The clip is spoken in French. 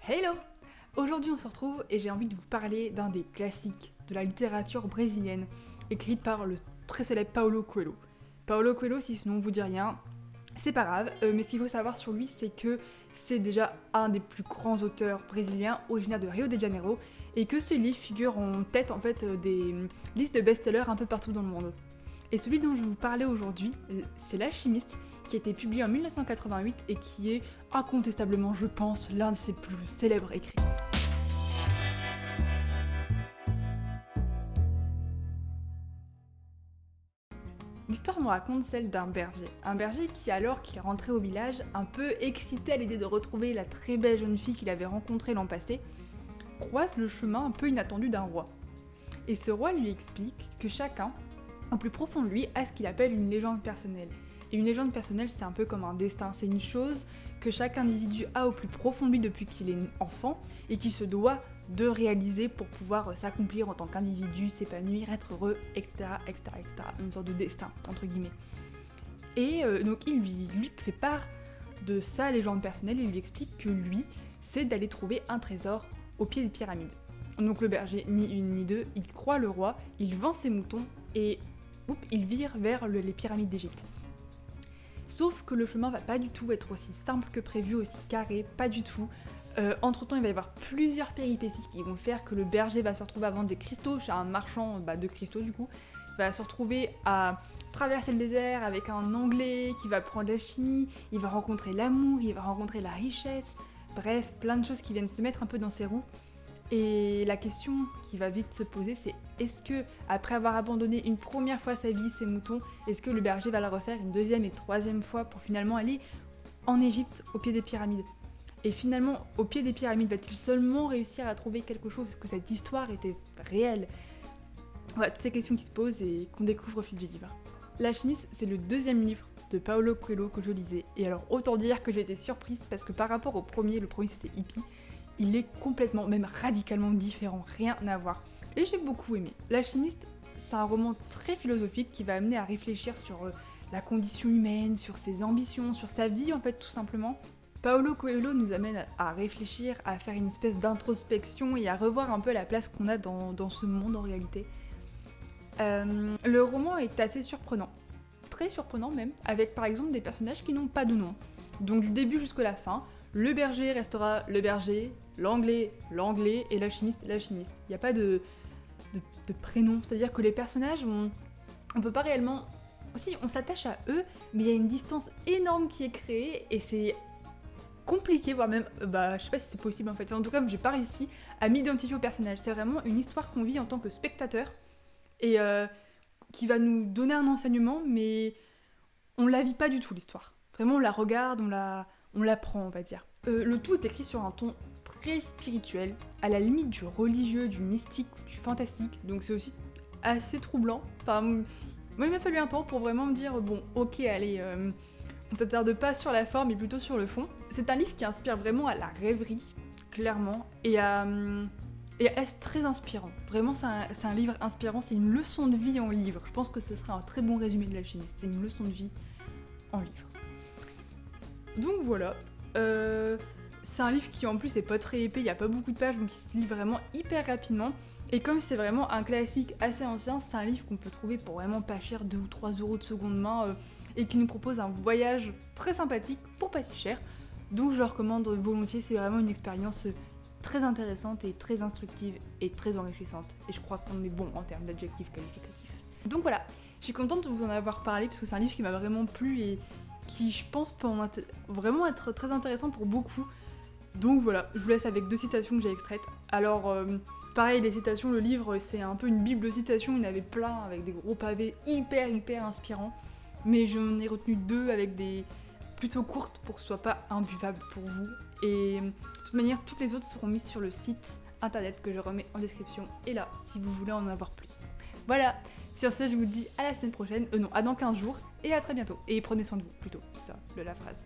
Hello! Aujourd'hui on se retrouve et j'ai envie de vous parler d'un des classiques de la littérature brésilienne, écrite par le très célèbre Paulo Coelho. Paulo Coelho, si ce nom vous dit rien, c'est pas grave, mais ce qu'il faut savoir sur lui, c'est que c'est déjà un des plus grands auteurs brésiliens originaire de Rio de Janeiro, et que ce livre figure en tête des listes de best-sellers un peu partout dans le monde. Et celui dont je vais vous parler aujourd'hui, c'est L'Alchimiste, qui a été publié en 1988 et qui est incontestablement, je pense, l'un de ses plus célèbres écrits. L'histoire me raconte celle d'un berger. Un berger qui, alors qu'il est rentré au village, un peu excité à l'idée de retrouver la très belle jeune fille qu'il avait rencontrée l'an passé, croise le chemin un peu inattendu d'un roi. Et ce roi lui explique que chacun, au plus profond de lui, a ce qu'il appelle une légende personnelle. Et une légende personnelle, c'est un peu comme un destin, c'est une chose que chaque individu a au plus profond de lui depuis qu'il est enfant et qu'il se doit de réaliser pour pouvoir s'accomplir en tant qu'individu, s'épanouir, être heureux, etc., etc., etc. Une sorte de destin, entre guillemets. Et donc il lui fait part de sa légende personnelle et lui explique que lui, c'est d'aller trouver un trésor au pied des pyramides. Donc le berger, ni une ni deux, il croit le roi, il vend ses moutons et il vire vers les pyramides d'Égypte. Sauf que le chemin va pas du tout être aussi simple que prévu, aussi carré, pas du tout. Entre-temps, il va y avoir plusieurs péripéties qui vont faire que le berger va se retrouver à vendre des cristaux chez un marchand de cristaux du coup. Il va se retrouver à traverser le désert avec un Anglais qui va apprendre la chimie, il va rencontrer l'amour, il va rencontrer la richesse, bref, plein de choses qui viennent se mettre un peu dans ses roues. Et la question qui va vite se poser, c'est est-ce que, après avoir abandonné une première fois sa vie, ses moutons, est-ce que le berger va la refaire une deuxième et troisième fois pour finalement aller en Égypte, au pied des pyramides? Et finalement, au pied des pyramides, va-t-il seulement réussir à trouver quelque chose? Est-ce que cette histoire était réelle? Voilà, toutes ces questions qui se posent et qu'on découvre au fil du livre. L'Alchimiste, c'est le deuxième livre de Paulo Coelho que je lisais. Et alors, autant dire que j'ai été surprise parce que par rapport au premier, le premier c'était Hippie, il est complètement, même radicalement différent, rien à voir. Et j'ai beaucoup aimé. L'Alchimiste, c'est un roman très philosophique qui va amener à réfléchir sur la condition humaine, sur ses ambitions, sur sa vie en fait tout simplement. Paulo Coelho nous amène à réfléchir, à faire une espèce d'introspection et à revoir un peu la place qu'on a dans ce monde en réalité. Le roman est assez surprenant, très surprenant même, avec par exemple des personnages qui n'ont pas de nom. Donc du début jusqu'à la fin, le berger restera le berger, l'anglais, l'anglais, et l'alchimiste, l'alchimiste. Il n'y a pas de prénom, c'est-à-dire que les personnages, on peut pas réellement... Si, on s'attache à eux, mais il y a une distance énorme qui est créée, et c'est compliqué, voire même... je sais pas si c'est possible en fait. En tout cas, j'ai pas réussi à m'identifier au personnage. C'est vraiment une histoire qu'on vit en tant que spectateur, et qui va nous donner un enseignement, mais on la vit pas du tout l'histoire. Vraiment, on la regarde, on l'apprend, on va dire. Le tout est écrit sur un ton très spirituel, à la limite du religieux, du mystique, du fantastique, donc c'est aussi assez troublant. Enfin, moi il m'a fallu un temps pour vraiment me dire, bon, ok, allez, on s'attarde pas sur la forme, mais plutôt sur le fond. C'est un livre qui inspire vraiment à la rêverie, clairement, et est très inspirant. Vraiment, c'est un livre inspirant, c'est une leçon de vie en livre. Je pense que ce serait un très bon résumé de l'Alchimiste, c'est une leçon de vie en livre. Donc voilà, c'est un livre qui en plus est pas très épais, il n'y a pas beaucoup de pages, donc il se lit vraiment hyper rapidement. Et comme c'est vraiment un classique assez ancien, c'est un livre qu'on peut trouver pour vraiment pas cher, 2 ou 3 euros de seconde main, et qui nous propose un voyage très sympathique pour pas si cher. Donc je le recommande volontiers, c'est vraiment une expérience très intéressante et très instructive et très enrichissante. Et je crois qu'on est bon en termes d'adjectifs qualificatifs. Donc voilà, je suis contente de vous en avoir parlé parce que c'est un livre qui m'a vraiment plu et qui, je pense, peut vraiment être très intéressant pour beaucoup. Donc voilà, je vous laisse avec 2 citations que j'ai extraites. Alors, pareil, les citations, le livre, c'est un peu une bible de citations, il y en avait plein avec des gros pavés hyper inspirants. Mais j'en ai retenu 2 avec des plutôt courtes pour que ce soit pas imbuvable pour vous. Et de toute manière, toutes les autres seront mises sur le site internet que je remets en description. Et là, si vous voulez en avoir plus. Voilà, sur ce, je vous dis à la semaine prochaine, à dans 15 jours, et à très bientôt. Et prenez soin de vous, plutôt, c'est ça, la phrase.